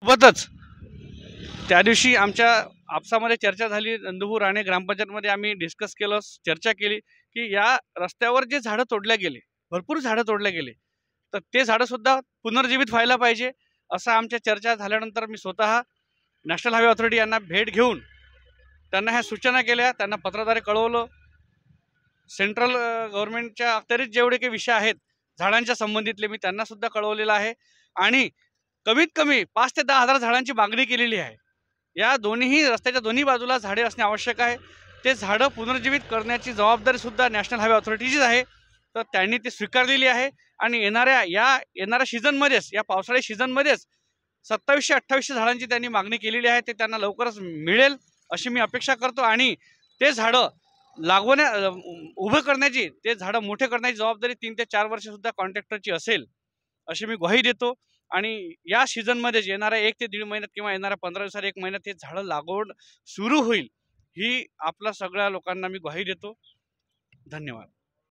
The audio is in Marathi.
सोबतच त्या दिवशी आमच्या आपसामध्ये चर्चा झाली, नंदुरबार राणे ग्रामपंचायतमध्ये आम्ही डिस्कस केलं, चर्चा केली की या रस्त्यावर जे झाडं तोडल्या गेले, भरपूर झाडं तोडल्या गेले, तर ते झाडं सुद्धा पुनर्जीवित व्हायला पाहिजे. असं आमच्या चर्चा झाल्यानंतर मी स्वतः नॅशनल हायवे अथॉरिटी यांना भेट घेऊन त्यांना ह्या सूचना केल्या, त्यांना पत्राद्वारे कळवलं. सेंट्रल गव्हर्नमेंटच्या अखत्यारीत जेवढे काही विषय आहेत झाडांच्या संबंधितले मी त्यांना सुद्धा कळवलेलं आहे आणि कमीत कमी 5 ते 10 हजार झाडांची मागणी केलेली आहे. या दोन्ही रस्त्याच्या दोन्ही बाजूला झाडे असणे आवश्यक आहे. ते झाडं पुनर्जीवित करण्याची जबाबदारी सुद्धा नॅशनल हायवे अथॉरिटीचीच आहे. तर त्यांनी ते स्वीकारलेली आहे आणि येणाऱ्या सीझनमध्येच, या पावसाळी सीझनमध्येच 2700-2800 झाडांची त्यांनी मागणी केलेली आहे. ते त्यांना लवकरच मिळेल अशी मी अपेक्षा करतो आणि ते झाडं उभं करण्याची, ते झाडं मोठे करण्याची जबाबदारी 3 ते 4 वर्ष सुद्धा कॉन्ट्रॅक्टरची असेल अशी मी ग्वाही देतो. आणि या सीझनमध्येच येणाऱ्या 1 ते 1.5 महिन्यात किंवा येणाऱ्या 15 दिवसात 1 महिन्यात हे झाडं लागवड सुरू होईल, ही आपल्या सगळ्या लोकांना मी ग्वाही देतो. धन्यवाद.